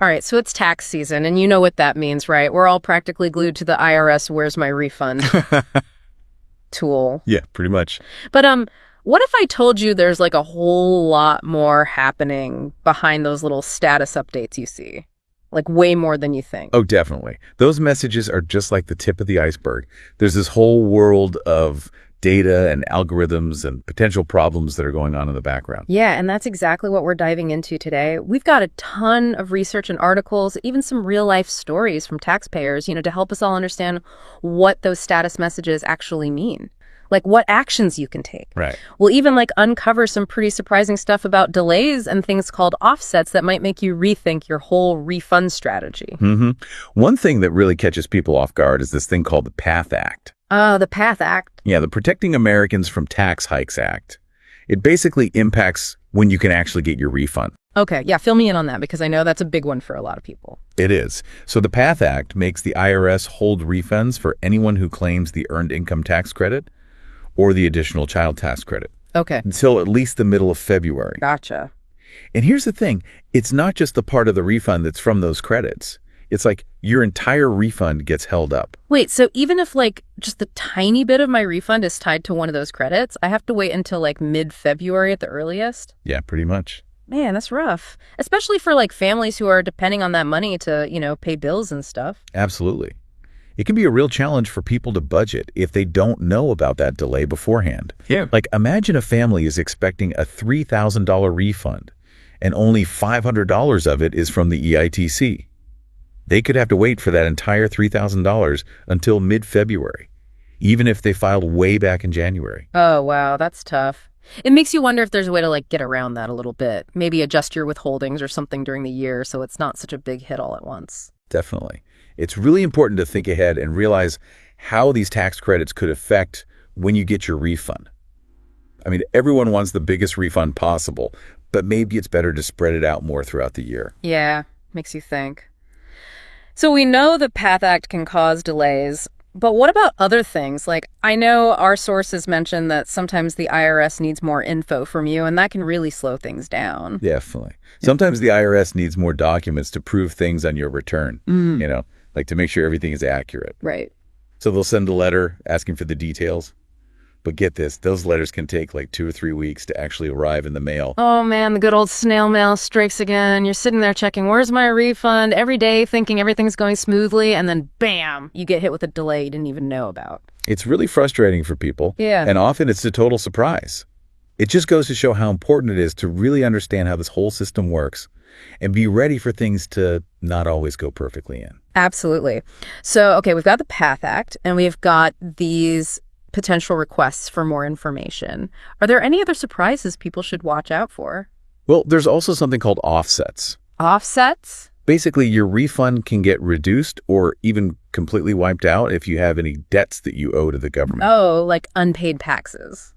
All right, so it's tax season, and you know what that means, right? We're all practically glued to the IRS "Where's my refund" tool. Yeah, pretty much. But what if I told you there's like a whole lot more happening behind those little status updates you see? Like way more than you think. Oh, definitely. Those messages are just like the tip of the iceberg. There's this whole world of data and algorithms and potential problems that are going on in the background. Yeah, and that's exactly what we're diving into today. We've got a ton of research and articles, even some real life stories from taxpayers, to help us all understand what those status messages actually mean. Like what actions you can take. Right. We'll even uncover some pretty surprising stuff about delays and things called offsets that might make you rethink your whole refund strategy. One thing that really catches people off guard is this thing called the PATH Act. Oh, the PATH Act. Yeah, the Protecting Americans from Tax Hikes Act. It basically impacts when you can actually get your refund. Okay, yeah, fill me in on that because I know that's a big one for a lot of people. It is. So the PATH Act makes the IRS hold refunds for anyone who claims the Earned Income Tax Credit or the Additional Child Tax Credit Okay. until at least the middle of February. Gotcha. And here's the thing. It's not just the part of the refund that's from those credits. It's like your entire refund gets held up. Wait, so even if just a tiny bit of my refund is tied to one of those credits, I have to wait until mid-February at the earliest? Yeah, pretty much. Man, that's rough. Especially for families who are depending on that money to, pay bills and stuff. Absolutely. It can be a real challenge for people to budget if they don't know about that delay beforehand. Yeah. Imagine a family is expecting a $3,000 refund and only $500 of it is from the EITC. They could have to wait for that entire $3,000 until mid-February, even if they filed way back in January. Oh, wow, that's tough. It makes you wonder if there's a way to get around that a little bit. Maybe adjust your withholdings or something during the year so it's not such a big hit all at once. Definitely. It's really important to think ahead and realize how these tax credits could affect when you get your refund. I mean, everyone wants the biggest refund possible, but maybe it's better to spread it out more throughout the year. Yeah, makes you think. So we know the PATH Act can cause delays, but what about other things? I know our sources mention that sometimes the IRS needs more info from you, and that can really slow things down. Definitely. Sometimes the IRS needs more documents to prove things on your return, to make sure everything is accurate. Right. So they'll send a letter asking for the details. But get this, those letters can take 2 or 3 weeks to actually arrive in the mail. Oh man, the good old snail mail strikes again. You're sitting there checking, where's my refund, every day thinking everything's going smoothly, and then bam, you get hit with a delay you didn't even know about. It's really frustrating for people. Yeah. And often it's a total surprise. It just goes to show how important it is to really understand how this whole system works and be ready for things to not always go perfectly in. Absolutely. So, okay, we've got the PATH Act, and we've got these potential requests for more information. Are there any other surprises people should watch out for? Well, there's also something called offsets. Offsets? Basically, your refund can get reduced or even completely wiped out if you have any debts that you owe to the government. Oh, like unpaid taxes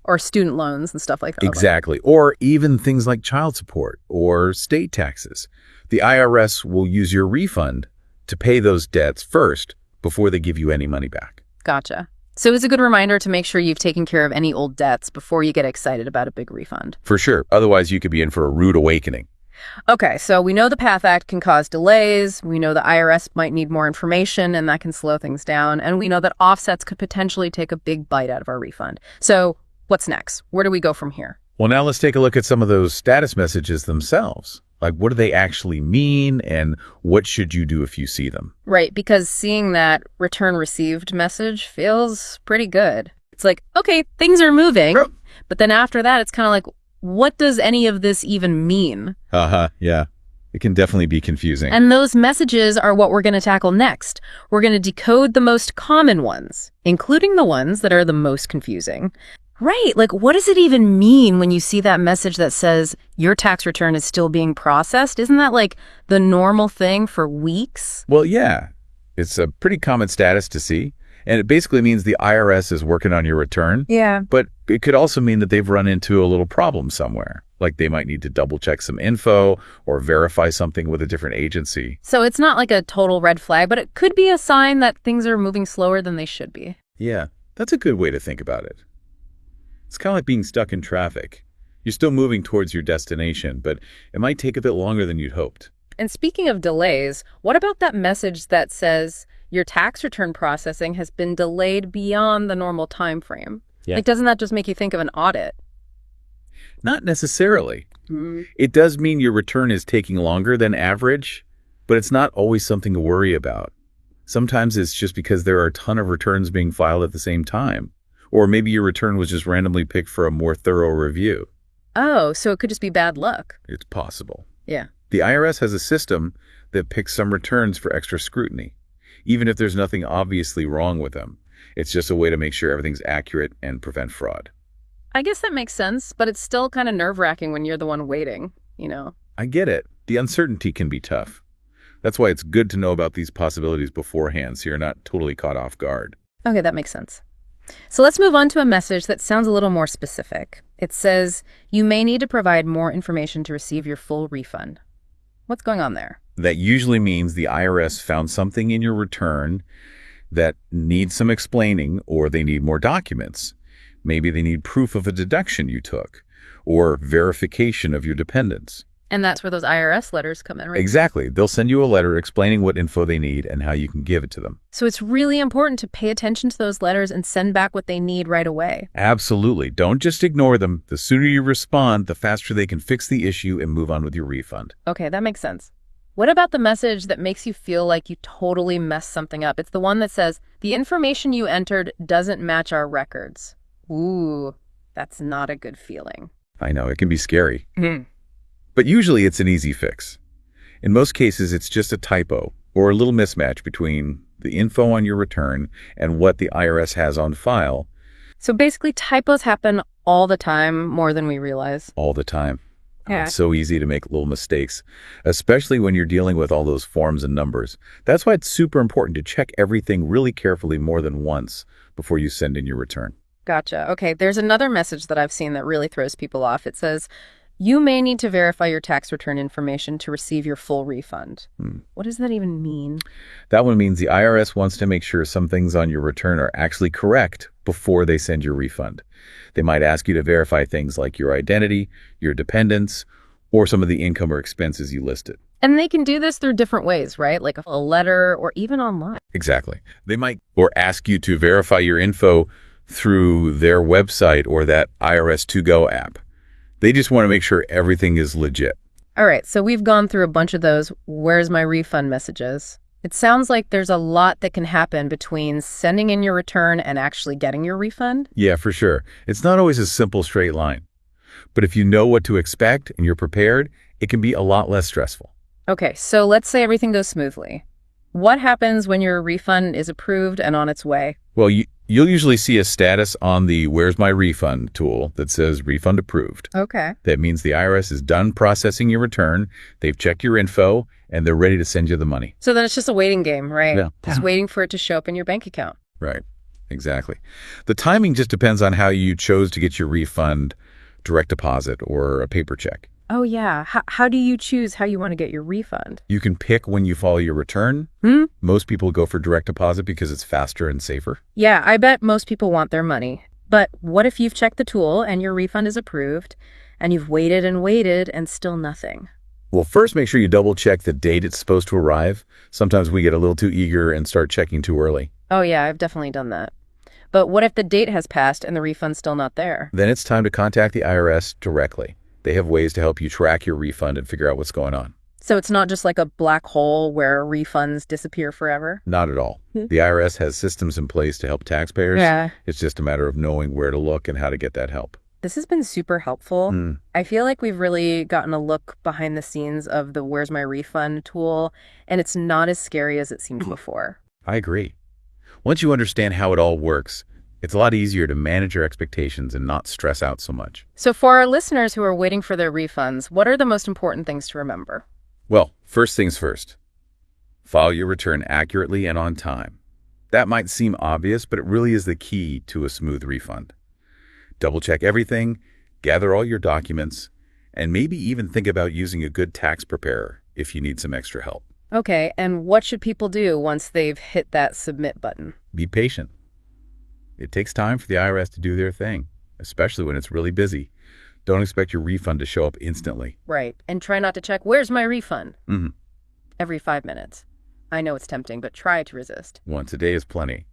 or student loans and stuff like that. Exactly. Or even things like child support or state taxes. The IRS will use your refund to pay those debts first before they give you any money back. Gotcha. So it's a good reminder to make sure you've taken care of any old debts before you get excited about a big refund. For sure. Otherwise, you could be in for a rude awakening. Okay, so we know the PATH Act can cause delays. We know the IRS might need more information, and that can slow things down. And we know that offsets could potentially take a big bite out of our refund. So what's next? Where do we go from here? Well, now let's take a look at some of those status messages themselves. What do they actually mean, and what should you do if you see them? Right, because seeing that return received message feels pretty good. It's okay, things are moving, but then after that, it's kind of what does any of this even mean? Yeah. It can definitely be confusing. And those messages are what we're going to tackle next. We're going to decode the most common ones, including the ones that are the most confusing. Right, what does it even mean when you see that message that says your tax return is still being processed? Isn't that the normal thing for weeks? Well, yeah. It's a pretty common status to see. And it basically means the IRS is working on your return. Yeah. But it could also mean that they've run into a little problem somewhere. They might need to double check some info or verify something with a different agency. So it's not a total red flag, but it could be a sign that things are moving slower than they should be. Yeah, that's a good way to think about it. It's kind of like being stuck in traffic. You're still moving towards your destination, but it might take a bit longer than you'd hoped. And speaking of delays, what about that message that says your tax return processing has been delayed beyond the normal time frame? Yeah. Like, doesn't that just make you think of an audit? Not necessarily. Mm. It does mean your return is taking longer than average, but it's not always something to worry about. Sometimes it's just because there are a ton of returns being filed at the same time. Or maybe your return was just randomly picked for a more thorough review. Oh, so it could just be bad luck. It's possible. Yeah. The IRS has a system that picks some returns for extra scrutiny, even if there's nothing obviously wrong with them. It's just a way to make sure everything's accurate and prevent fraud. I guess that makes sense, but it's still kind of nerve-wracking when you're the one waiting, you know? I get it. The uncertainty can be tough. That's why it's good to know about these possibilities beforehand so you're not totally caught off guard. Okay, that makes sense. So let's move on to a message that sounds a little more specific. It says, you may need to provide more information to receive your full refund. What's going on there? That usually means the IRS found something in your return that needs some explaining, or they need more documents. Maybe they need proof of a deduction you took, or verification of your dependents. And that's where those IRS letters come in, right? Exactly. They'll send you a letter explaining what info they need and how you can give it to them. So it's really important to pay attention to those letters and send back what they need right away. Absolutely. Don't just ignore them. The sooner you respond, the faster they can fix the issue and move on with your refund. Okay, that makes sense. What about the message that makes you feel like you totally messed something up? It's the one that says, the information you entered doesn't match our records. Ooh, that's not a good feeling. I know, it can be scary. Mm. But usually it's an easy fix. In most cases, it's just a typo or a little mismatch between the info on your return and what the IRS has on file. So basically, typos happen all the time, more than we realize. All the time. Yeah. It's so easy to make little mistakes, especially when you're dealing with all those forms and numbers. That's why it's super important to check everything really carefully more than once before you send in your return. Gotcha. Okay, there's another message that I've seen that really throws people off. It says, you may need to verify your tax return information to receive your full refund. What does that even mean? That one means the IRS wants to make sure some things on your return are actually correct before they send your refund. They might ask you to verify things like your identity, your dependents, or some of the income or expenses you listed. And they can do this through different ways, right? Like a letter or even online. Exactly. They might or ask you to verify your info through their website or that IRS To Go app. They just want to make sure everything is legit. All right, so we've gone through a bunch of those where's my refund messages. It sounds like there's a lot that can happen between sending in your return and actually getting your refund. Yeah, for sure. It's not always a simple straight line. But if you know what to expect and you're prepared, it can be a lot less stressful. Okay, so let's say everything goes smoothly. What happens when your refund is approved and on its way? Well, you'll usually see a status on the Where's My Refund tool that says Refund Approved. Okay. That means the IRS is done processing your return, they've checked your info, and they're ready to send you the money. So then it's just a waiting game, right? Yeah. Just waiting for it to show up in your bank account. Right. Exactly. The timing just depends on how you chose to get your refund, direct deposit, or a paper check. Oh, yeah. How do you choose how you want to get your refund? You can pick when you file your return. Most people go for direct deposit because it's faster and safer. Yeah, I bet most people want their money. But what if you've checked the tool and your refund is approved and you've waited and still nothing? Well, first make sure you double check the date it's supposed to arrive. Sometimes we get a little too eager and start checking too early. Oh, yeah, I've definitely done that. But what if the date has passed and the refund's still not there? Then it's time to contact the IRS directly. They have ways to help you track your refund and figure out what's going on. So it's not just like a black hole where refunds disappear forever? Not at all. The IRS has systems in place to help taxpayers. Yeah. It's just a matter of knowing where to look and how to get that help. This has been super helpful. I feel like we've really gotten a look behind the scenes of the Where's My Refund tool, and it's not as scary as it seemed before. I agree. Once you understand how it all works, it's a lot easier to manage your expectations and not stress out so much. So for our listeners who are waiting for their refunds, what are the most important things to remember? Well, first things first. File your return accurately and on time. That might seem obvious, but it really is the key to a smooth refund. Double-check everything, gather all your documents, and maybe even think about using a good tax preparer if you need some extra help. Okay, and what should people do once they've hit that submit button? Be patient. It takes time for the IRS to do their thing, especially when it's really busy. Don't expect your refund to show up instantly. Right, and try not to check, where's my refund? every 5 minutes. I know it's tempting, but try to resist. Once a day is plenty.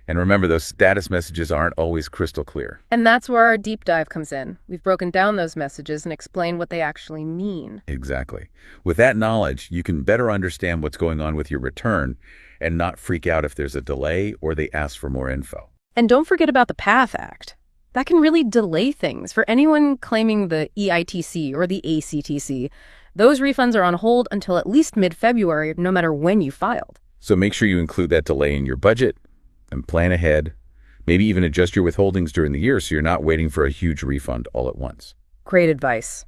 And remember, those status messages aren't always crystal clear. And that's where our deep dive comes in. We've broken down those messages and explained what they actually mean. Exactly. With that knowledge, you can better understand what's going on with your return and not freak out if there's a delay or they ask for more info. And don't forget about the PATH Act. That can really delay things. For anyone claiming the EITC or the ACTC, those refunds are on hold until at least mid-February, no matter when you filed. So make sure you include that delay in your budget and plan ahead. Maybe even adjust your withholdings during the year so you're not waiting for a huge refund all at once. Great advice.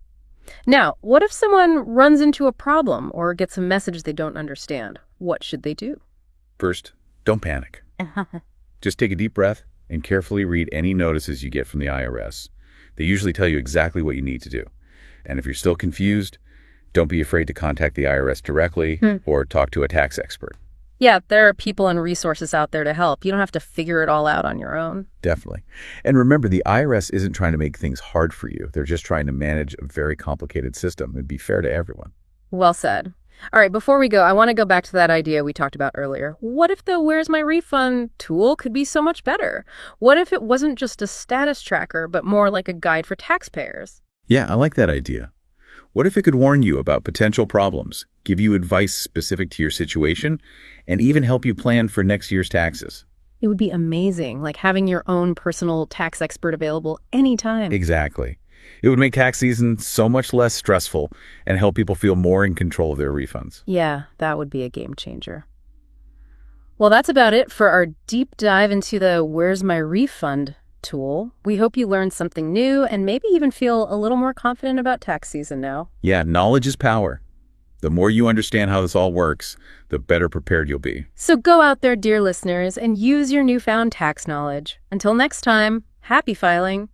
Now, what if someone runs into a problem or gets a message they don't understand? What should they do? First, don't panic. Just take a deep breath and carefully read any notices you get from the IRS. They usually tell you exactly what you need to do. And if you're still confused, don't be afraid to contact the IRS directly or talk to a tax expert. Yeah, there are people and resources out there to help. You don't have to figure it all out on your own. Definitely. And remember, the IRS isn't trying to make things hard for you. They're just trying to manage a very complicated system and be fair to everyone. Well said. All right, before we go, I want to go back to that idea we talked about earlier. What if the Where's My Refund tool could be so much better? What if it wasn't just a status tracker, but more like a guide for taxpayers? Yeah, I like that idea. What if it could warn you about potential problems, give you advice specific to your situation, and even help you plan for next year's taxes? It would be amazing, like having your own personal tax expert available anytime. Exactly. It would make tax season so much less stressful and help people feel more in control of their refunds. Yeah, that would be a game changer. Well, that's about it for our deep dive into the Where's My Refund tool. We hope you learned something new and maybe even feel a little more confident about tax season now. Yeah, knowledge is power. The more you understand how this all works, the better prepared you'll be. So go out there, dear listeners, and use your newfound tax knowledge. Until next time, happy filing.